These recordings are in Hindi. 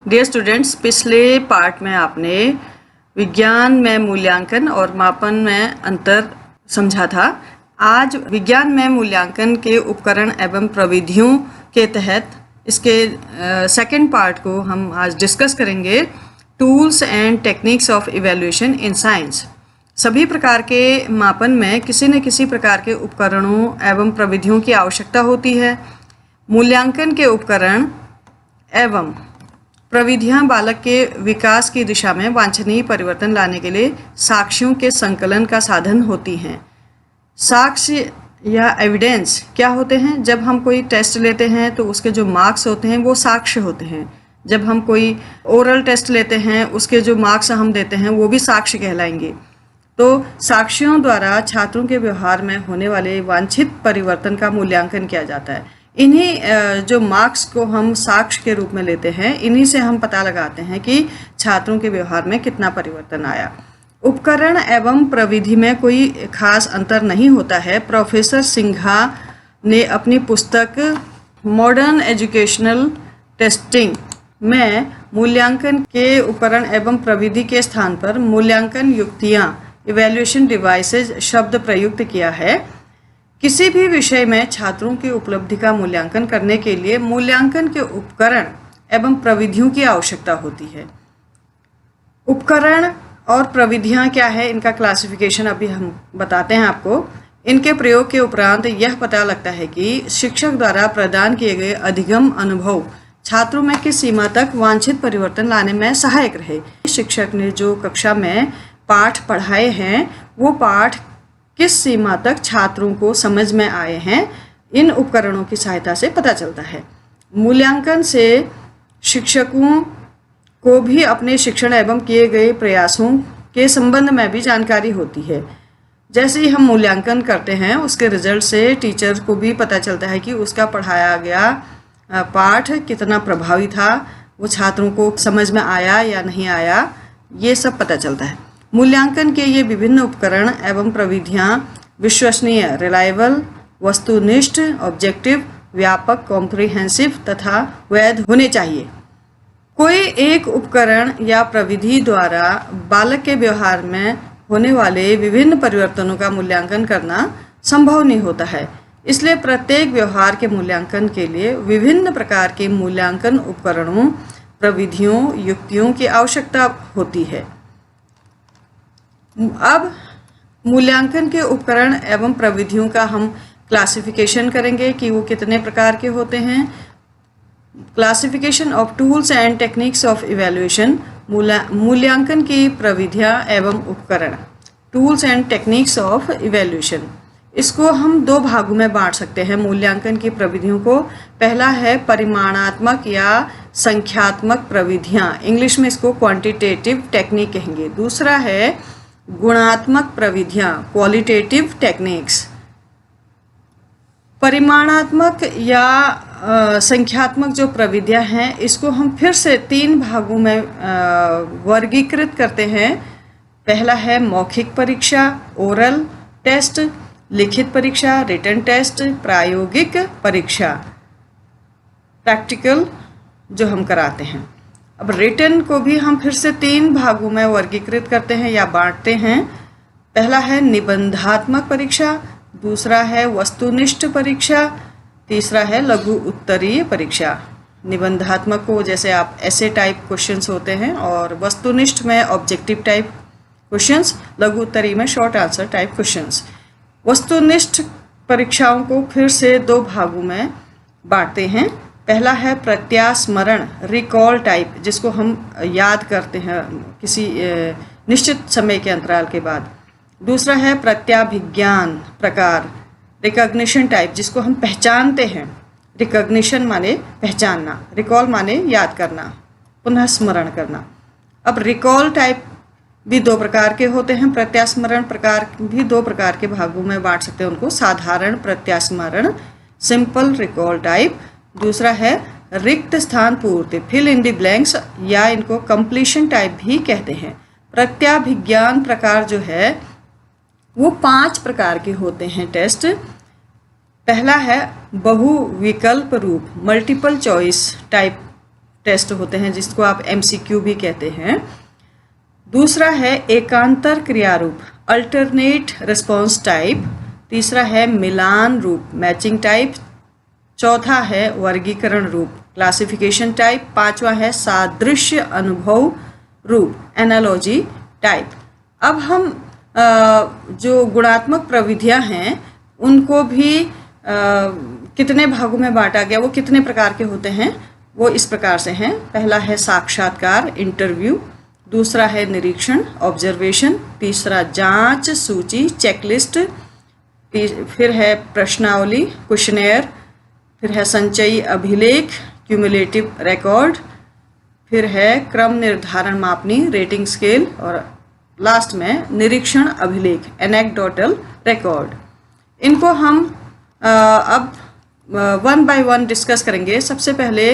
डियर स्टूडेंट्स, पिछले पार्ट में आपने विज्ञान में मूल्यांकन और मापन में अंतर समझा था। आज विज्ञान में मूल्यांकन के उपकरण एवं प्रविधियों के तहत इसके सेकंड पार्ट को हम आज डिस्कस करेंगे। Tools and techniques of evaluation in science. सभी प्रकार के मापन में किसी न किसी प्रकार के उपकरणों एवं प्रविधियों की आवश्यकता होती है। मूल्यांकन के उपकरण एवं प्रविधियां बालक के विकास की दिशा में वांछनीय परिवर्तन लाने के लिए साक्ष्यों के संकलन का साधन होती हैं। साक्ष्य या एविडेंस क्या होते हैं? जब हम कोई टेस्ट लेते हैं तो उसके जो मार्क्स होते हैं वो साक्ष्य होते हैं। जब हम कोई ओरल टेस्ट लेते हैं उसके जो मार्क्स हम देते हैं वो भी साक्ष्य कहलाएंगे। तो साक्ष्यों द्वारा छात्रों के व्यवहार में होने वाले वांछित परिवर्तन का मूल्यांकन किया जाता है। इन्हीं जो मार्क्स को हम साक्ष्य के रूप में लेते हैं, इन्हीं से हम पता लगाते हैं कि छात्रों के व्यवहार में कितना परिवर्तन आया। उपकरण एवं प्रविधि में कोई खास अंतर नहीं होता है। प्रोफेसर सिंघा ने अपनी पुस्तक मॉडर्न एजुकेशनल टेस्टिंग में मूल्यांकन के उपकरण एवं प्रविधि के स्थान पर मूल्यांकन युक्तियाँ इवैल्यूएशन डिवाइसेज शब्द प्रयुक्त किया है। किसी भी विषय में छात्रों की उपलब्धि का मूल्यांकन करने के लिए मूल्यांकन के उपकरण एवं प्रविधियों की आवश्यकता होती है। उपकरण और प्रविधियां क्या है, इनका क्लासिफिकेशन अभी हम बताते हैं आपको। इनके प्रयोग के उपरांत यह पता लगता है कि शिक्षक द्वारा प्रदान किए गए अधिगम अनुभव छात्रों में किस सीमा तक वांछित परिवर्तन लाने में सहायक रहे। शिक्षक ने जो कक्षा में पाठ पढ़ाए हैं वो पाठ किस सीमा तक छात्रों को समझ में आए हैं, इन उपकरणों की सहायता से पता चलता है। मूल्यांकन से शिक्षकों को भी अपने शिक्षण एवं किए गए प्रयासों के संबंध में भी जानकारी होती है। जैसे ही हम मूल्यांकन करते हैं उसके रिजल्ट से टीचर को भी पता चलता है कि उसका पढ़ाया गया पाठ कितना प्रभावी था, वो छात्रों को समझ में आया या नहीं आया, ये सब पता चलता है। मूल्यांकन के ये विभिन्न उपकरण एवं प्रविधियां विश्वसनीय, रिलायबल, वस्तुनिष्ठ, ऑब्जेक्टिव, व्यापक, कॉम्प्रिहेंसिव तथा वैध होने चाहिए। कोई एक उपकरण या प्रविधि द्वारा बालक के व्यवहार में होने वाले विभिन्न परिवर्तनों का मूल्यांकन करना संभव नहीं होता है। इसलिए प्रत्येक व्यवहार के मूल्यांकन के लिए विभिन्न प्रकार के मूल्यांकन उपकरणों, प्रविधियों, युक्तियों की आवश्यकता होती है। अब मूल्यांकन के उपकरण एवं प्रविधियों का हम क्लासिफिकेशन करेंगे कि वो कितने प्रकार के होते हैं। Classification of tools and techniques of evaluation. मूल्यांकन की प्रविधियां एवं उपकरण, tools and techniques of evaluation. इसको हम दो भागों में बांट सकते हैं मूल्यांकन की प्रविधियों को। पहला है परिमाणात्मक या संख्यात्मक प्रविधियां, इंग्लिश में इसको क्वांटिटेटिव टेक्निक कहेंगे। दूसरा है गुणात्मक प्रविधियां, क्वालिटेटिव टेक्निक्स। परिमाणात्मक या संख्यात्मक जो प्रविधियां हैं इसको हम फिर से तीन भागों में वर्गीकृत करते हैं। पहला है मौखिक परीक्षा, ओरल टेस्ट, लिखित परीक्षा, रिटन टेस्ट, प्रायोगिक परीक्षा, प्रैक्टिकल जो हम कराते हैं। अब रिटन को भी हम फिर से तीन भागों में वर्गीकृत करते हैं या बांटते हैं। पहला है निबंधात्मक परीक्षा, दूसरा है वस्तुनिष्ठ परीक्षा, तीसरा है लघु उत्तरीय परीक्षा। निबंधात्मक को जैसे आप ऐसे टाइप क्वेश्चंस होते हैं और वस्तुनिष्ठ में ऑब्जेक्टिव टाइप क्वेश्चंस, लघु उत्तरीय में शॉर्ट आंसर टाइप क्वेश्चंस। वस्तुनिष्ठ परीक्षाओं को फिर से दो भागों में बांटते हैं। पहला है प्रत्यास्मरण, रिकॉल टाइप, जिसको हम याद करते हैं किसी निश्चित समय के अंतराल के बाद। दूसरा है प्रत्याभिज्ञान प्रकार, रिकॉग्निशन टाइप, जिसको हम पहचानते हैं। रिकॉग्निशन माने पहचानना, रिकॉल माने याद करना, पुनः स्मरण करना। अब रिकॉल टाइप भी दो प्रकार के होते हैं। प्रत्यास्मरण प्रकार भी दो प्रकार के भागों में बांट सकते हैं उनको। साधारण प्रत्यास्मरण, सिंपल रिकॉल टाइप। दूसरा है रिक्त स्थान पूर्ति, फिल इन द ब्लैंक्स, या इनको कंप्लीशन टाइप भी कहते हैं। प्रत्याभिज्ञान प्रकार जो है वो 5 प्रकार के होते हैं टेस्ट। पहला है बहुविकल्प रूप, मल्टीपल चॉइस टाइप टेस्ट होते हैं, जिसको आप MCQ भी कहते हैं। दूसरा है एकांतर क्रियारूप, अल्टरनेट रिस्पॉन्स टाइप। तीसरा है मिलान रूप, मैचिंग टाइप। चौथा है वर्गीकरण रूप, क्लासिफिकेशन टाइप। पांचवा है सादृश्य अनुभव रूप, एनालॉजी टाइप। अब हम जो गुणात्मक प्रविधियां हैं उनको भी कितने भागों में बांटा गया, वो कितने प्रकार के होते हैं, वो इस प्रकार से हैं। पहला है साक्षात्कार, इंटरव्यू। दूसरा है निरीक्षण, ऑब्जर्वेशन। तीसरा जांच, सूची, चेकलिस्ट। फिर है प्रश्नावली, क्वेश्चनेयर। फिर है संचयी अभिलेख, क्यूमुलेटिव रिकॉर्ड। फिर है क्रम निर्धारण मापनी, रेटिंग स्केल। और लास्ट में निरीक्षण अभिलेख, एनेक्डोटल रिकॉर्ड। इनको हम अब 1 by 1 डिस्कस करेंगे। सबसे पहले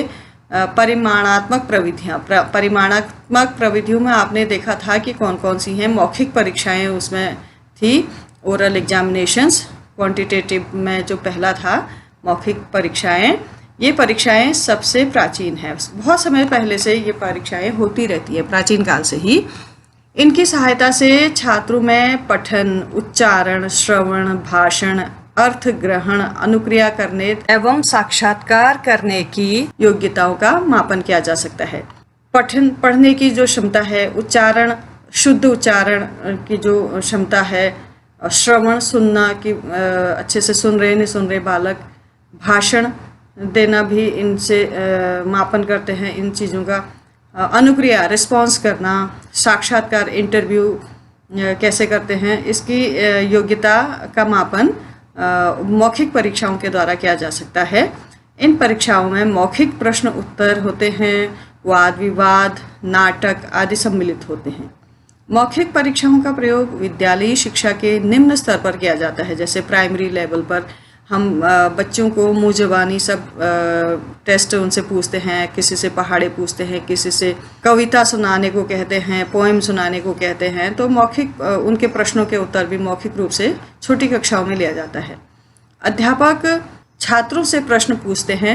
परिमाणात्मक प्रविधियाँ। परिमाणात्मक प्रविधियों में आपने देखा था कि कौन कौन सी हैं। मौखिक परीक्षाएं उसमें थी, ओरल एग्जामिनेशंस। क्वांटिटेटिव में जो पहला था मौखिक परीक्षाएं, ये परीक्षाएं सबसे प्राचीन है। बहुत समय पहले से ये परीक्षाएं होती रहती है, प्राचीन काल से ही। इनकी सहायता से छात्रों में पठन, उच्चारण, श्रवण, भाषण, अर्थ ग्रहण, अनुक्रिया करने एवं साक्षात्कार करने की योग्यताओं का मापन किया जा सकता है। पढ़ने की जो क्षमता है, उच्चारण, शुद्ध उच्चारण की जो क्षमता है, श्रवण, सुनना कि अच्छे से सुन रहे नहीं सुन रहे बालक, भाषण देना भी इनसे मापन करते हैं इन चीज़ों का। अनुक्रिया, रिस्पॉन्स करना, साक्षात्कार, इंटरव्यू कैसे करते हैं, इसकी योग्यता का मापन मौखिक परीक्षाओं के द्वारा किया जा सकता है। इन परीक्षाओं में मौखिक प्रश्न उत्तर होते हैं, वाद विवाद, नाटक आदि सम्मिलित होते हैं। मौखिक परीक्षाओं का प्रयोग विद्यालयी शिक्षा के निम्न स्तर पर किया जाता है। जैसे प्राइमरी लेवल पर हम बच्चों को मुँह ज़बानी सब टेस्ट उनसे पूछते हैं, किसी से पहाड़े पूछते हैं, किसी से कविता सुनाने को कहते हैं, पोएम सुनाने को कहते हैं। तो मौखिक उनके प्रश्नों के उत्तर भी मौखिक रूप से छोटी कक्षाओं में लिया जाता है। अध्यापक छात्रों से प्रश्न पूछते हैं।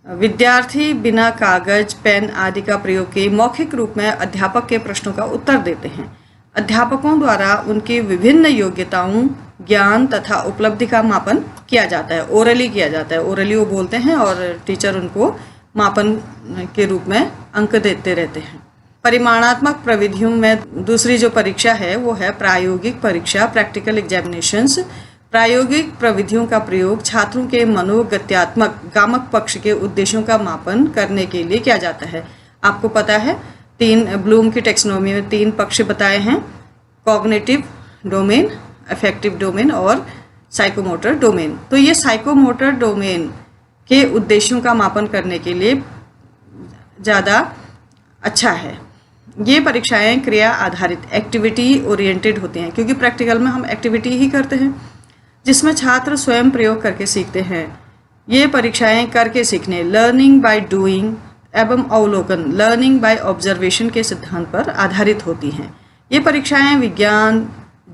विद्यार्थी बिना कागज, पेन आदि का प्रयोग किए मौखिक रूप में अध्यापक के प्रश्नों का उत्तर देते हैं। अध्यापकों द्वारा उनकी विभिन्न योग्यताओं, ज्ञान तथा उपलब्धि का मापन किया जाता है। ओरली किया जाता है, ओरली वो बोलते हैं और टीचर उनको मापन के रूप में अंक देते रहते हैं। परिमाणात्मक प्रविधियों में दूसरी जो परीक्षा है वो है प्रायोगिक परीक्षा, प्रैक्टिकल एग्जामिनेशंस। प्रायोगिक प्रविधियों का प्रयोग छात्रों के मनोगत्यात्मक गामक पक्ष के उद्देश्यों का मापन करने के लिए किया जाता है। आपको पता है ब्लूम की टेक्सोनोमी में 3 पक्ष बताए हैं, कॉग्निटिव डोमेन, अफेक्टिव डोमेन और साइकोमोटर डोमेन। तो ये साइकोमोटर डोमेन के उद्देश्यों का मापन करने के लिए ज़्यादा अच्छा है। ये परीक्षाएं क्रिया आधारित, एक्टिविटी ओरिएंटेड होती हैं, क्योंकि प्रैक्टिकल में हम एक्टिविटी ही करते हैं जिसमें छात्र स्वयं प्रयोग करके सीखते हैं। ये परीक्षाएं करके सीखने, लर्निंग बाय डूइंग एवं अवलोकन, लर्निंग बाय ऑब्जर्वेशन के सिद्धांत पर आधारित होती हैं। ये परीक्षाएं विज्ञान,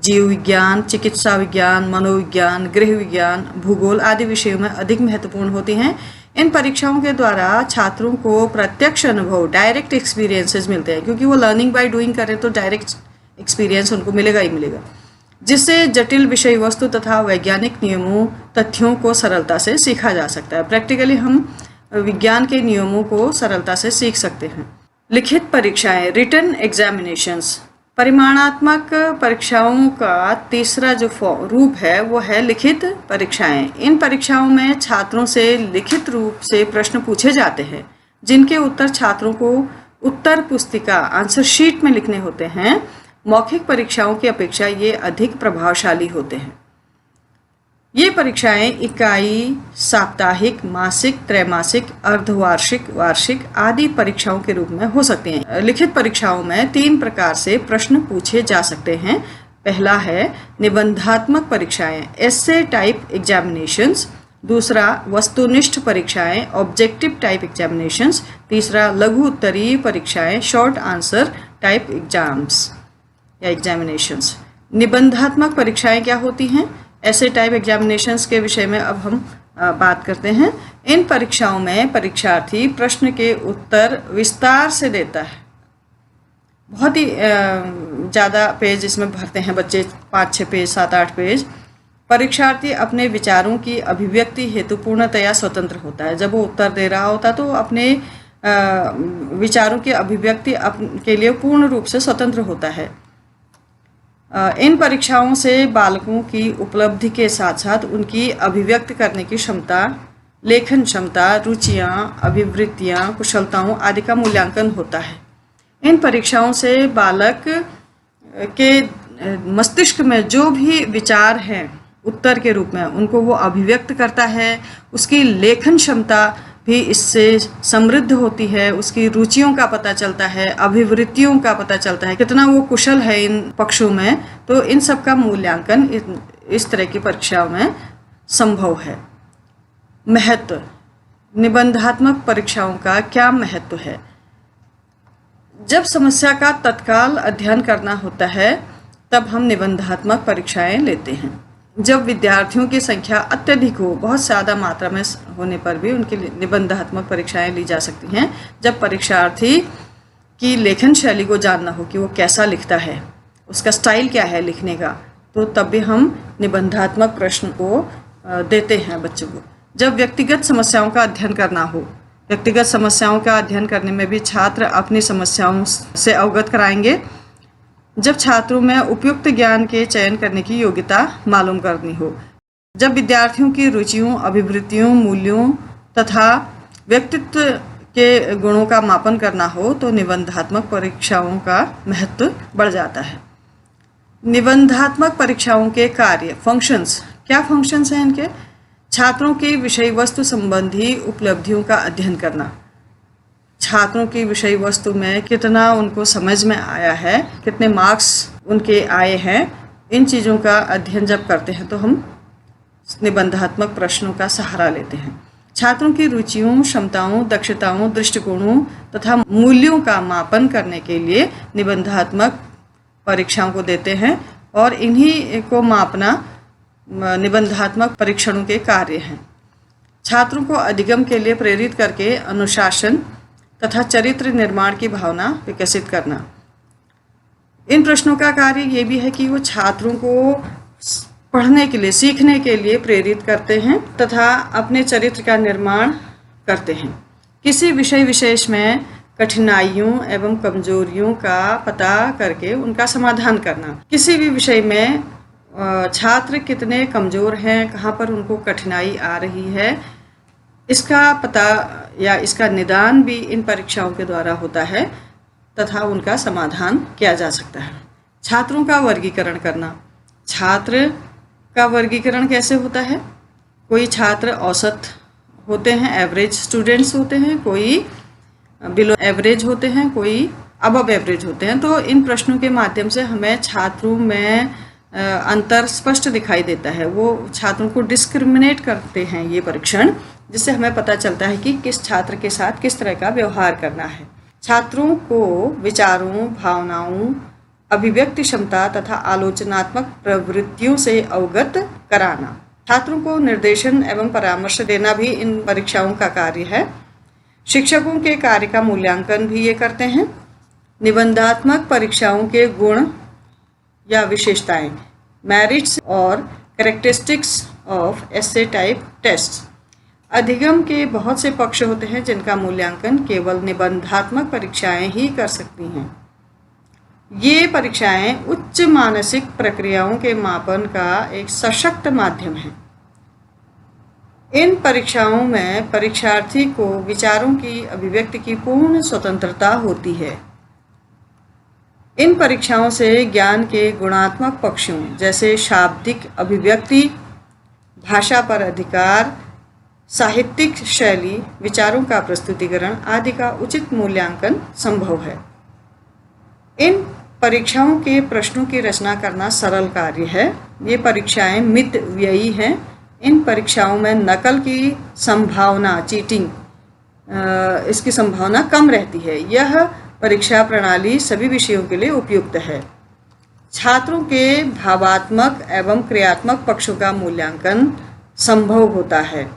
जीव विज्ञान, चिकित्सा विज्ञान, मनोविज्ञान, गृह विज्ञान, भूगोल आदि विषयों में अधिक महत्वपूर्ण होती हैं। इन परीक्षाओं के द्वारा छात्रों को प्रत्यक्ष अनुभव, डायरेक्ट एक्सपीरियंसेस मिलते हैं, क्योंकि वो लर्निंग बाय डूइंग करें तो डायरेक्ट एक्सपीरियंस उनको मिलेगा ही मिलेगा, जिससे जटिल विषय वस्तु तथा वैज्ञानिक नियमों, तथ्यों को सरलता से सीखा जा सकता है। प्रैक्टिकली हम विज्ञान के नियमों को सरलता से सीख सकते हैं। लिखित परीक्षाएं, रिटन एग्जामिनेशंस। परिमाणात्मक परीक्षाओं का तीसरा जो रूप है वो है लिखित परीक्षाएं। इन परीक्षाओं में छात्रों से लिखित रूप से प्रश्न पूछे जाते हैं, जिनके उत्तर छात्रों को उत्तर पुस्तिका, आंसर शीट में लिखने होते हैं। मौखिक परीक्षाओं की अपेक्षा ये अधिक प्रभावशाली होते हैं। ये परीक्षाएं इकाई, साप्ताहिक, मासिक, त्रैमासिक, अर्धवार्षिक, वार्षिक आदि परीक्षाओं के रूप में हो सकती हैं। लिखित परीक्षाओं में 3 प्रकार से प्रश्न पूछे जा सकते हैं। पहला है निबंधात्मक परीक्षाएं, एसे टाइप एग्जामिनेशंस। दूसरा वस्तुनिष्ठ परीक्षाएं, ऑब्जेक्टिव टाइप एग्जामिनेशंस। तीसरा लघु उत्तरीय परीक्षाएं, शॉर्ट आंसर टाइप एग्जाम्स या एग्जामिनेशंस। निबंधात्मक परीक्षाएं क्या होती हैं? ऐसे टाइप एग्जामिनेशंस के विषय में अब हम बात करते हैं। इन परीक्षाओं में परीक्षार्थी प्रश्न के उत्तर विस्तार से देता है। बहुत ही ज़्यादा पेज इसमें भरते हैं बच्चे, 5-6 पेज, 7-8 पेज। परीक्षार्थी अपने विचारों की अभिव्यक्ति हेतु पूर्णतया स्वतंत्र होता है। जब वो उत्तर दे रहा होता तो अपने विचारों की अभिव्यक्ति के लिए पूर्ण रूप से स्वतंत्र होता है। इन परीक्षाओं से बालकों की उपलब्धि के साथ साथ उनकी अभिव्यक्त करने की क्षमता, लेखन क्षमता, रुचियाँ, अभिवृत्तियाँ, कुशलताओं आदि का मूल्यांकन होता है। इन परीक्षाओं से बालक के मस्तिष्क में जो भी विचार हैं उत्तर के रूप में, उनको वो अभिव्यक्त करता है। उसकी लेखन क्षमता भी इससे समृद्ध होती है। उसकी रुचियों का पता चलता है, अभिवृत्तियों का पता चलता है, कितना वो कुशल है इन पक्षों में। तो इन सब का मूल्यांकन इस तरह की परीक्षाओं में संभव है। महत्व, निबंधात्मक परीक्षाओं का क्या महत्व है? जब समस्या का तत्काल अध्ययन करना होता है तब हम निबंधात्मक परीक्षाएं लेते हैं। जब विद्यार्थियों की संख्या अत्यधिक हो, बहुत ज़्यादा मात्रा में होने पर भी उनकी निबंधात्मक परीक्षाएं ली जा सकती हैं। जब परीक्षार्थी की लेखन शैली को जानना हो कि वो कैसा लिखता है, उसका स्टाइल क्या है लिखने का, तो तब भी हम निबंधात्मक प्रश्न को देते हैं बच्चों को। जब व्यक्तिगत समस्याओं का अध्ययन करना हो, व्यक्तिगत समस्याओं का अध्ययन करने में भी छात्र अपनी समस्याओं से अवगत कराएंगे। जब छात्रों में उपयुक्त ज्ञान के चयन करने की योग्यता मालूम करनी हो, जब विद्यार्थियों की रुचियों, अभिवृत्तियों, मूल्यों तथा व्यक्तित्व के गुणों का मापन करना हो, तो निबंधात्मक परीक्षाओं का महत्व बढ़ जाता है। निबंधात्मक परीक्षाओं के कार्य, फंक्शंस, क्या फंक्शंस हैं इनके? छात्रों की विषय वस्तु संबंधी उपलब्धियों का अध्ययन करना। छात्रों की विषय वस्तु में कितना उनको समझ में आया है, कितने मार्क्स उनके आए हैं, इन चीज़ों का अध्ययन जब करते हैं तो हम निबंधात्मक प्रश्नों का सहारा लेते हैं। छात्रों की रुचियों, क्षमताओं, दक्षताओं, दृष्टिकोणों तथा मूल्यों का मापन करने के लिए निबंधात्मक परीक्षाओं को देते हैं और इन्हीं को मापना निबंधात्मक परीक्षणों के कार्य हैं। छात्रों को अधिगम के लिए प्रेरित करके अनुशासन तथा चरित्र निर्माण की भावना विकसित करना। इन प्रश्नों का कार्य ये भी है कि वो छात्रों को पढ़ने के लिए, सीखने के लिए प्रेरित करते हैं तथा अपने चरित्र का निर्माण करते हैं। किसी विषय विशेष में कठिनाइयों एवं कमजोरियों का पता करके उनका समाधान करना। किसी भी विषय में छात्र कितने कमज़ोर हैं, कहाँ पर उनको कठिनाई आ रही है, इसका पता या इसका निदान भी इन परीक्षाओं के द्वारा होता है तथा उनका समाधान किया जा सकता है। छात्रों का वर्गीकरण करना। छात्र का वर्गीकरण कैसे होता है? कोई छात्र औसत होते हैं, एवरेज स्टूडेंट्स होते हैं, कोई बिलो एवरेज होते हैं, कोई अबव एवरेज होते हैं। तो इन प्रश्नों के माध्यम से हमें छात्रों में अंतर स्पष्ट दिखाई देता है। वो छात्रों को डिस्क्रिमिनेट करते हैं ये परीक्षण, जिससे हमें पता चलता है कि किस छात्र के साथ किस तरह का व्यवहार करना है। छात्रों को विचारों, भावनाओं, अभिव्यक्ति क्षमता तथा आलोचनात्मक प्रवृत्तियों से अवगत कराना। छात्रों को निर्देशन एवं परामर्श देना भी इन परीक्षाओं का कार्य है। शिक्षकों के कार्य का मूल्यांकन भी ये करते हैं। निबंधात्मक परीक्षाओं के गुण या विशेषताएं, मेरिट्स और characteristics of essay type test. अधिगम के बहुत से पक्ष होते हैं जिनका मूल्यांकन केवल निबंधात्मक परीक्षाएं ही कर सकती हैं। ये परीक्षाएं उच्च मानसिक प्रक्रियाओं के मापन का एक सशक्त माध्यम है। इन परीक्षाओं में परीक्षार्थी को विचारों की अभिव्यक्ति की पूर्ण स्वतंत्रता होती है। इन परीक्षाओं से ज्ञान के गुणात्मक पक्षों जैसे शाब्दिक अभिव्यक्ति, भाषा पर अधिकार, साहित्यिक शैली, विचारों का प्रस्तुतिकरण आदि का उचित मूल्यांकन संभव है। इन परीक्षाओं के प्रश्नों की रचना करना सरल कार्य है। ये परीक्षाएं मित व्ययी हैं। इन परीक्षाओं में नकल की संभावना, चीटिंग, इसकी संभावना कम रहती है। यह परीक्षा प्रणाली सभी विषयों के लिए उपयुक्त है। छात्रों के भावात्मक एवं क्रियात्मक पक्षों का मूल्यांकन संभव होता है।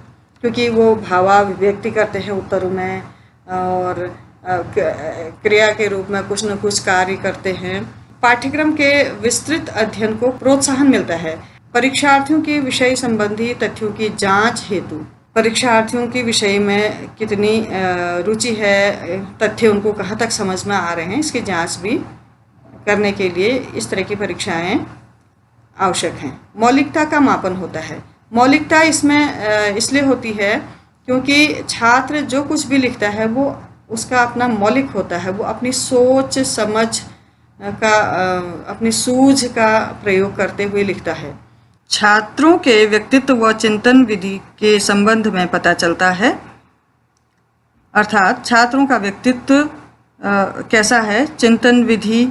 क्योंकि वो भावाभिव्यक्ति करते हैं उत्तरों में और क्रिया के रूप में कुछ न कुछ कार्य करते हैं। पाठ्यक्रम के विस्तृत अध्ययन को प्रोत्साहन मिलता है। परीक्षार्थियों के विषय संबंधी तथ्यों की जांच हेतु परीक्षार्थियों के विषय में कितनी रुचि है, तथ्य उनको कहाँ तक समझ में आ रहे हैं, इसकी जांच भी करने के लिए इस तरह की परीक्षाएं आवश्यक हैं। मौलिकता का मापन होता है। मौलिकता इसमें इसलिए होती है क्योंकि छात्र जो कुछ भी लिखता है वो उसका अपना मौलिक होता है, वो अपनी सोच समझ का अपनी सूझ का प्रयोग करते हुए लिखता है। छात्रों के व्यक्तित्व व चिंतन विधि के संबंध में पता चलता है, अर्थात छात्रों का व्यक्तित्व कैसा है, चिंतन विधि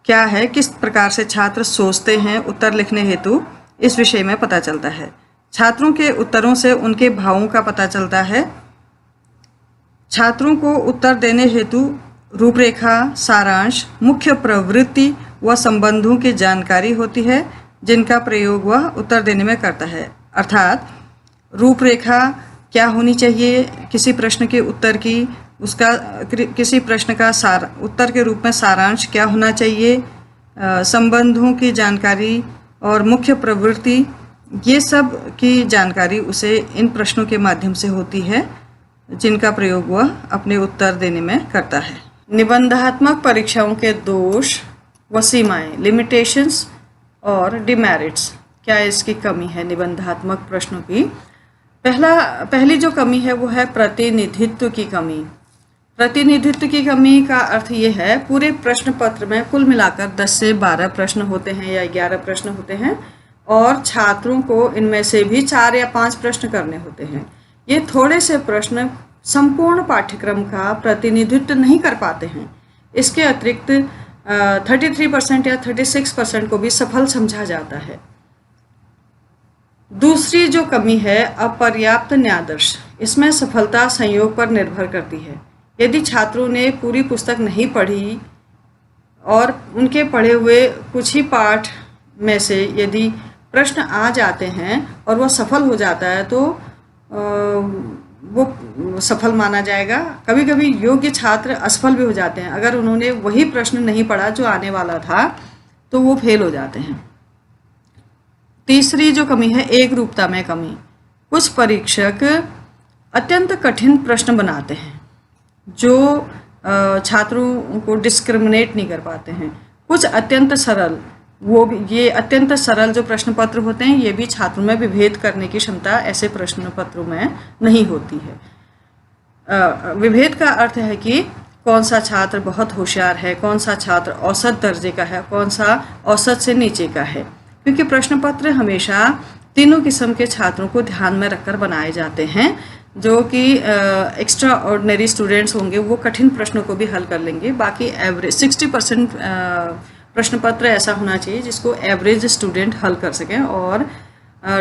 क्या है, किस प्रकार से छात्र सोचते हैं उत्तर लिखने हेतु, इस विषय में पता चलता है। छात्रों के उत्तरों से उनके भावों का पता चलता है। छात्रों को उत्तर देने हेतु रूपरेखा, सारांश, मुख्य प्रवृत्ति व संबंधों की जानकारी होती है जिनका प्रयोग वह उत्तर देने में करता है। अर्थात रूपरेखा क्या होनी चाहिए किसी प्रश्न के उत्तर की, उसका किसी प्रश्न का उत्तर के रूप में सारांश क्या होना चाहिए, संबंधों की जानकारी और मुख्य प्रवृत्ति, ये सब की जानकारी उसे इन प्रश्नों के माध्यम से होती है जिनका प्रयोग वह अपने उत्तर देने में करता है। निबंधात्मक परीक्षाओं के दोष व सीमाएं, लिमिटेशंस और डिमेरिट्स, क्या इसकी कमी है निबंधात्मक प्रश्नों की। पहली जो कमी है वो है प्रतिनिधित्व की कमी। प्रतिनिधित्व की कमी का अर्थ ये है, पूरे प्रश्न पत्र में कुल मिलाकर 10 से 12 प्रश्न होते हैं या 11 प्रश्न होते हैं और छात्रों को इनमें से भी 4 या 5 प्रश्न करने होते हैं। ये थोड़े से प्रश्न संपूर्ण पाठ्यक्रम का प्रतिनिधित्व नहीं कर पाते हैं। इसके अतिरिक्त 33% या 36% को भी सफल समझा जाता है। दूसरी जो कमी है अपर्याप्त न्यायादर्श, इसमें सफलता संयोग पर निर्भर करती है। यदि छात्रों ने पूरी पुस्तक नहीं पढ़ी और उनके पढ़े हुए कुछ ही पाठ में से यदि प्रश्न आ जाते हैं और वह सफल हो जाता है तो वो सफल माना जाएगा। कभी कभी योग्य छात्र असफल भी हो जाते हैं, अगर उन्होंने वही प्रश्न नहीं पढ़ा जो आने वाला था तो वो फेल हो जाते हैं। तीसरी जो कमी है एक रूपता में कमी। कुछ परीक्षक अत्यंत कठिन प्रश्न बनाते हैं जो छात्रों को डिस्क्रिमिनेट नहीं कर पाते हैं। कुछ अत्यंत सरल, वो भी ये अत्यंत सरल जो प्रश्न पत्र होते हैं ये भी छात्रों में विभेद करने की क्षमता ऐसे प्रश्न पत्रों में नहीं होती है। विभेद का अर्थ है कि कौन सा छात्र बहुत होशियार है, कौन सा छात्र औसत दर्जे का है, कौन सा औसत से नीचे का है, क्योंकि प्रश्न पत्र हमेशा तीनों किस्म के छात्रों को ध्यान में रखकर बनाए जाते हैं। जो कि एक्स्ट्रा ऑर्डिनरी स्टूडेंट्स होंगे वो कठिन प्रश्नों को भी हल कर लेंगे, बाकी एवरेज 60% प्रश्न पत्र ऐसा होना चाहिए जिसको एवरेज स्टूडेंट हल कर सकें और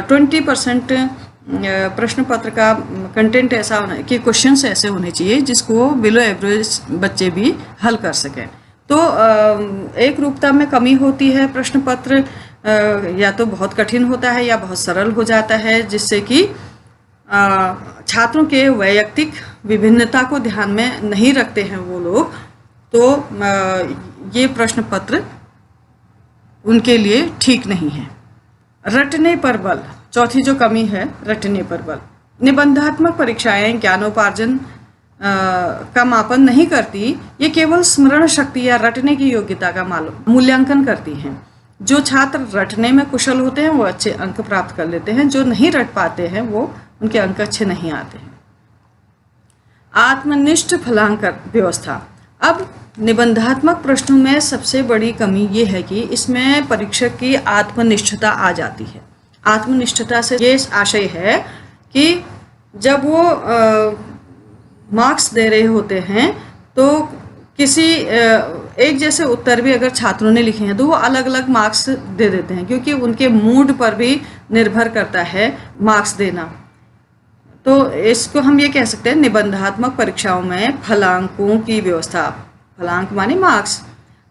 20% प्रश्न पत्र का कंटेंट ऐसा होना कि क्वेश्चंस ऐसे होने चाहिए जिसको बिलो एवरेज बच्चे भी हल कर सकें। तो एक रूपता में कमी होती है। प्रश्न पत्र या तो बहुत कठिन होता है या बहुत सरल हो जाता है, जिससे कि छात्रों के वैयक्तिक विभिन्नता को ध्यान में नहीं रखते हैं वो लोग, तो ये प्रश्न पत्र उनके लिए ठीक नहीं है। रटने पर बल, चौथी जो कमी है रटने पर बल। निबंधात्मक परीक्षाएं ज्ञानोपार्जन का मापन नहीं करती, ये केवल स्मरण शक्ति या रटने की योग्यता का मूल्यांकन करती हैं। जो छात्र रटने में कुशल होते हैं वो अच्छे अंक प्राप्त कर लेते हैं, जो नहीं रट पाते हैं वो उनके अंक अच्छे नहीं आते हैं। आत्मनिष्ठ फलांकन व्यवस्था। अब निबंधात्मक प्रश्नों में सबसे बड़ी कमी ये है कि इसमें परीक्षक की आत्मनिष्ठता आ जाती है। आत्मनिष्ठता से ये आशय है कि जब वो मार्क्स दे रहे होते हैं तो किसी एक जैसे उत्तर भी अगर छात्रों ने लिखे हैं तो वो अलग अलग मार्क्स दे देते हैं, क्योंकि उनके मूड पर भी निर्भर करता है मार्क्स देना। तो इसको हम ये कह सकते हैं निबंधात्मक परीक्षाओं में फलांकों की व्यवस्था, फलांक माने मार्क्स,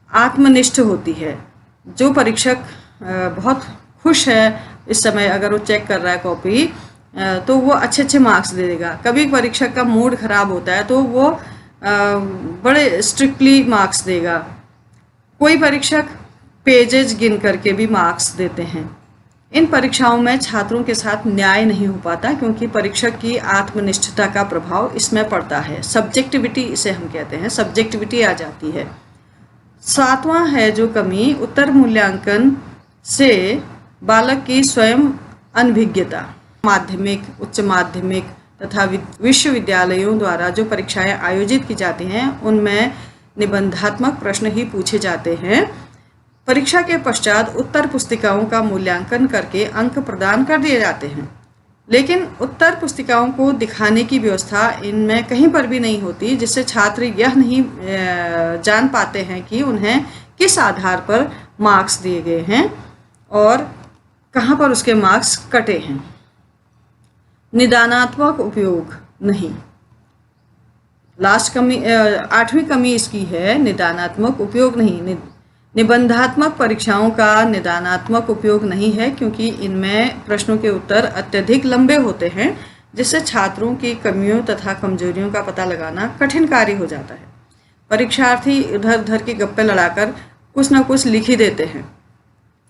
आत्मनिष्ठ होती है। जो परीक्षक बहुत खुश है इस समय अगर वो चेक कर रहा है कॉपी तो वो अच्छे अच्छे मार्क्स दे देगा। कभी परीक्षक का मूड खराब होता है तो वो बड़े स्ट्रिक्टली मार्क्स देगा। कोई परीक्षक पेजेज गिन करके भी मार्क्स देते हैं। इन परीक्षाओं में छात्रों के साथ न्याय नहीं हो पाता क्योंकि परीक्षक की आत्मनिष्ठता का प्रभाव इसमें पड़ता है। सब्जेक्टिविटी इसे हम कहते हैं, सब्जेक्टिविटी आ जाती है। 7वां है जो कमी, उत्तर मूल्यांकन से बालक की स्वयं अनभिज्ञता। माध्यमिक, उच्च माध्यमिक तथा विश्वविद्यालयों द्वारा जो परीक्षाएं आयोजित की जाती हैं उनमें निबंधात्मक प्रश्न ही पूछे जाते हैं। परीक्षा के पश्चात उत्तर पुस्तिकाओं का मूल्यांकन करके अंक प्रदान कर दिए जाते हैं, लेकिन उत्तर पुस्तिकाओं को दिखाने की व्यवस्था इनमें कहीं पर भी नहीं होती, जिससे छात्र यह नहीं जान पाते हैं कि उन्हें किस आधार पर मार्क्स दिए गए हैं और कहाँ पर उसके मार्क्स कटे हैं। निदानात्मक उपयोग नहीं। लास्ट कमी 8वीं कमी इसकी है, निदानात्मक उपयोग नहीं। निबंधात्मक परीक्षाओं का निदानात्मक उपयोग नहीं है क्योंकि इनमें प्रश्नों के उत्तर अत्यधिक लंबे होते हैं, जिससे छात्रों की कमियों तथा कमजोरियों का पता लगाना कठिन कार्य हो जाता है। परीक्षार्थी इधर उधर की गप्पे लड़ाकर कुछ ना कुछ लिख ही देते हैं।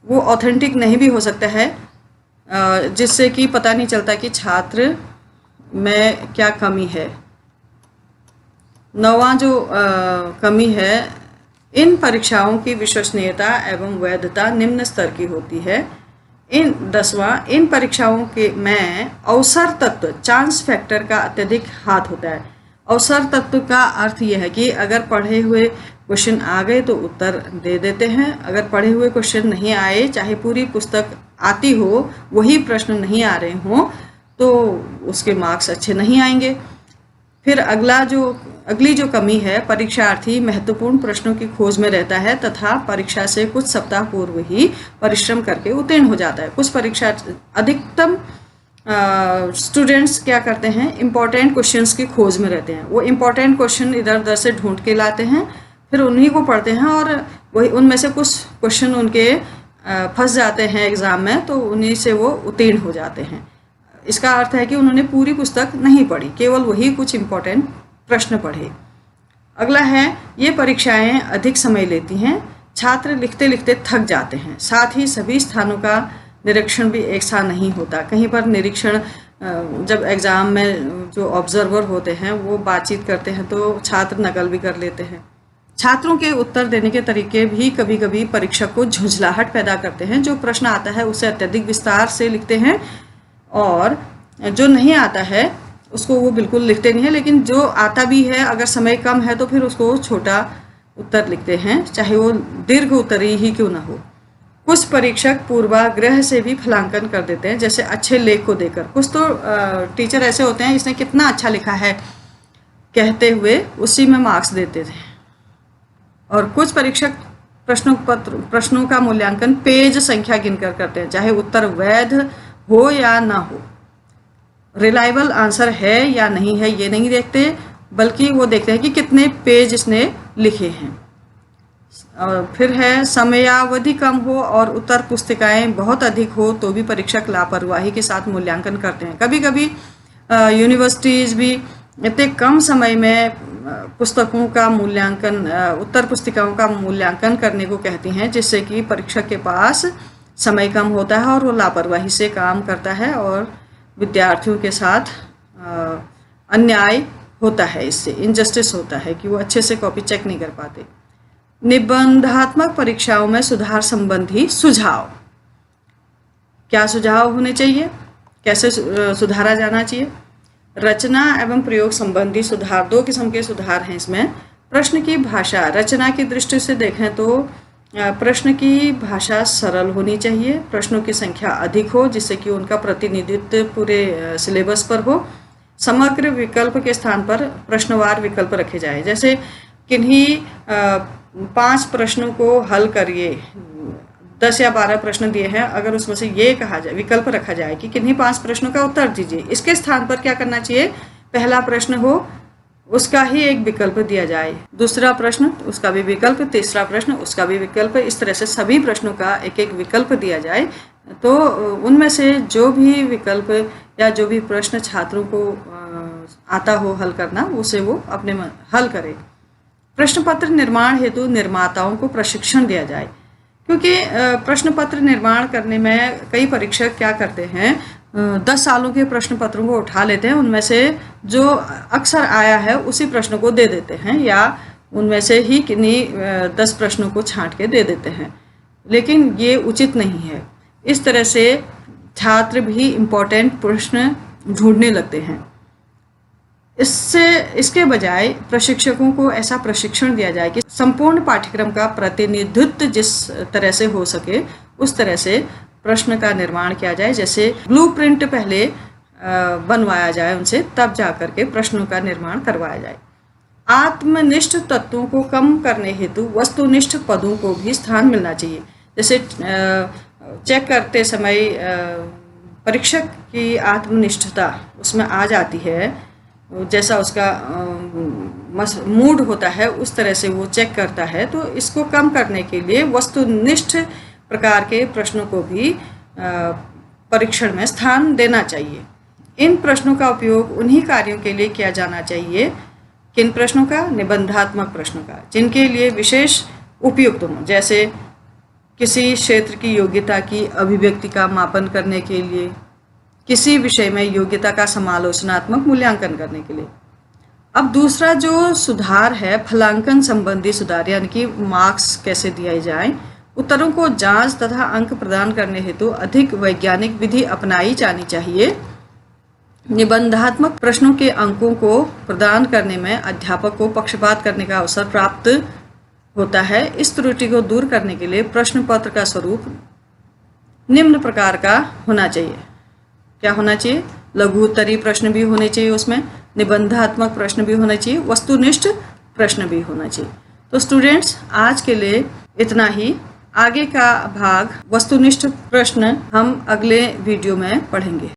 वो ऑथेंटिक नहीं भी हो सकता है, जिससे कि पता नहीं चलता कि छात्र में क्या कमी है। 9वां जो कमी है, इन परीक्षाओं की विश्वसनीयता एवं वैधता निम्न स्तर की होती है। 10वां, इन परीक्षाओं के में अवसर तत्व, चांस फैक्टर का अत्यधिक हाथ होता है। अवसर तत्व का अर्थ यह है कि अगर पढ़े हुए क्वेश्चन आ गए तो उत्तर दे देते हैं, अगर पढ़े हुए क्वेश्चन नहीं आए, चाहे पूरी पुस्तक आती हो, वही प्रश्न नहीं आ रहे हों, तो उसके मार्क्स अच्छे नहीं आएंगे। फिर अगली जो कमी है, परीक्षार्थी महत्वपूर्ण प्रश्नों की खोज में रहता है तथा परीक्षा से कुछ सप्ताह पूर्व ही परिश्रम करके उत्तीर्ण हो जाता है। कुछ परीक्षा अधिकतम स्टूडेंट्स क्या करते हैं, इम्पॉर्टेंट क्वेश्चंस की खोज में रहते हैं। वो इम्पॉर्टेंट क्वेश्चन इधर उधर से ढूंढ के लाते हैं, फिर उन्हीं को पढ़ते हैं और वही उनमें से कुछ क्वेश्चन उनके फंस जाते हैं एग्ज़ाम में, तो उन्हीं से वो उत्तीर्ण हो जाते हैं। इसका अर्थ है कि उन्होंने पूरी पुस्तक नहीं पढ़ी, केवल वही कुछ इम्पोर्टेंट प्रश्न पढ़े। अगला है, ये परीक्षाएं अधिक समय लेती हैं, छात्र लिखते लिखते थक जाते हैं। साथ ही सभी स्थानों का निरीक्षण भी एक सा नहीं होता। कहीं पर निरीक्षण, जब एग्ज़ाम में जो ऑब्जर्वर होते हैं वो बातचीत करते हैं तो छात्र नकल भी कर लेते हैं। छात्रों के उत्तर देने के तरीके भी कभी कभी परीक्षक को झुंझलाहट पैदा करते हैं। जो प्रश्न आता है उसे अत्यधिक विस्तार से लिखते हैं और जो नहीं आता है उसको वो बिल्कुल लिखते नहीं है, लेकिन जो आता भी है अगर समय कम है तो फिर उसको छोटा उत्तर लिखते हैं, चाहे वो दीर्घ उत्तर ही क्यों ना हो। कुछ परीक्षक पूर्वाग्रह से भी फलांकन कर देते हैं, जैसे अच्छे लेख को देकर। कुछ तो टीचर ऐसे होते हैं, इसने कितना अच्छा लिखा है कहते हुए उसी में मार्क्स देते थे। और कुछ परीक्षक प्रश्नों का मूल्यांकन पेज संख्या गिनकर करते हैं, चाहे उत्तर वैध हो या ना हो। रिलायबल आंसर है या नहीं है ये नहीं देखते, बल्कि वो देखते हैं कि कितने पेज इसने लिखे हैं। और फिर है, समयावधि कम हो और उत्तर पुस्तिकाएं बहुत अधिक हो तो भी परीक्षक लापरवाही के साथ मूल्यांकन करते हैं। कभी कभी यूनिवर्सिटीज़ भी इतने कम समय में पुस्तकों का मूल्यांकन, उत्तर पुस्तिकाओं का मूल्यांकन करने को कहती हैं, जिससे कि परीक्षक के पास समय कम होता है और वो लापरवाही से काम करता है और विद्यार्थियों के साथ अन्याय होता है। इससे इनजस्टिस होता है कि वो अच्छे से कॉपी चेक नहीं कर पाते। निबंधात्मक परीक्षाओं में सुधार संबंधी सुझाव, क्या सुझाव होने चाहिए, कैसे सुधारा जाना चाहिए। रचना एवं प्रयोग संबंधी सुधार, 2 किस्म के सुधार हैं इसमें। प्रश्न की भाषा, रचना की दृष्टि से देखें तो प्रश्न की भाषा सरल होनी चाहिए, प्रश्नों की संख्या अधिक हो जिससे कि उनका प्रतिनिधित्व पूरे सिलेबस पर हो। समग्र विकल्प के स्थान पर प्रश्नवार विकल्प रखे जाए, जैसे किन्हीं 5 प्रश्नों को हल करिए, 10 या 12 प्रश्न दिए हैं, अगर उसमें से ये कहा जाए, विकल्प रखा जाए कि किन्हीं 5 प्रश्नों का उत्तर दीजिए, इसके स्थान पर क्या करना चाहिए, पहला प्रश्न हो उसका ही एक विकल्प दिया जाए, दूसरा प्रश्न उसका भी विकल्प, तीसरा प्रश्न उसका भी विकल्प, इस तरह से सभी प्रश्नों का एक एक विकल्प दिया जाए। तो उनमें से जो भी विकल्प या जो भी प्रश्न छात्रों को आता हो हल करना, उसे वो अपने हल करे। प्रश्न पत्र निर्माण हेतु निर्माताओं को प्रशिक्षण दिया जाए, क्योंकि प्रश्न पत्र निर्माण करने में कई परीक्षक क्या करते हैं, 10 सालों के प्रश्न पत्रों को उठा लेते हैं, उनमें से जो अक्सर आया है उसी प्रश्न को दे देते हैं, या उनमें से ही किन्हीं 10 प्रश्नों को छांट के दे देते हैं, लेकिन ये उचित नहीं है। इस तरह से छात्र भी इम्पोर्टेंट प्रश्न ढूंढने लगते हैं। इसके बजाय प्रशिक्षकों को ऐसा प्रशिक्षण दिया जाए कि संपूर्ण पाठ्यक्रम का प्रतिनिधित्व जिस तरह से हो सके उस तरह से प्रश्न का निर्माण किया जाए। जैसे ब्लूप्रिंट पहले बनवाया जाए उनसे, तब जाकर के प्रश्नों का निर्माण करवाया जाए। आत्मनिष्ठ तत्वों को कम करने हेतु वस्तुनिष्ठ पदों को भी स्थान मिलना चाहिए। जैसे चेक करते समय परीक्षक की आत्मनिष्ठता उसमें आ जाती है, जैसा उसका मूड होता है उस तरह से वो चेक करता है। तो इसको कम करने के लिए वस्तुनिष्ठ प्रकार के प्रश्नों को भी परीक्षण में स्थान देना चाहिए। इन प्रश्नों का उपयोग उन्हीं कार्यों के लिए किया जाना चाहिए, किन प्रश्नों का, निबंधात्मक प्रश्नों का, जिनके लिए विशेष उपयुक्त हों। जैसे किसी क्षेत्र की योग्यता की अभिव्यक्ति का मापन करने के लिए, किसी विषय में योग्यता का समालोचनात्मक मूल्यांकन करने के लिए। अब दूसरा जो सुधार है, फलांकन संबंधी सुधार, यानी कि मार्क्स कैसे दिए जाएं। उत्तरों को जांच तथा अंक प्रदान करने हेतु अधिक वैज्ञानिक विधि अपनाई जानी चाहिए। निबंधात्मक प्रश्नों के अंकों को प्रदान करने में अध्यापक को पक्षपात करने का अवसर प्राप्त होता है। इस त्रुटि को दूर करने के लिए प्रश्न पत्र का स्वरूप निम्न प्रकार का होना चाहिए। क्या होना चाहिए? लघु उत्तरीय प्रश्न भी होने चाहिए, उसमें निबंधात्मक प्रश्न भी होना चाहिए, वस्तुनिष्ठ प्रश्न भी होना चाहिए। तो स्टूडेंट्स, आज के लिए इतना ही। आगे का भाग वस्तुनिष्ठ प्रश्न हम अगले वीडियो में पढ़ेंगे।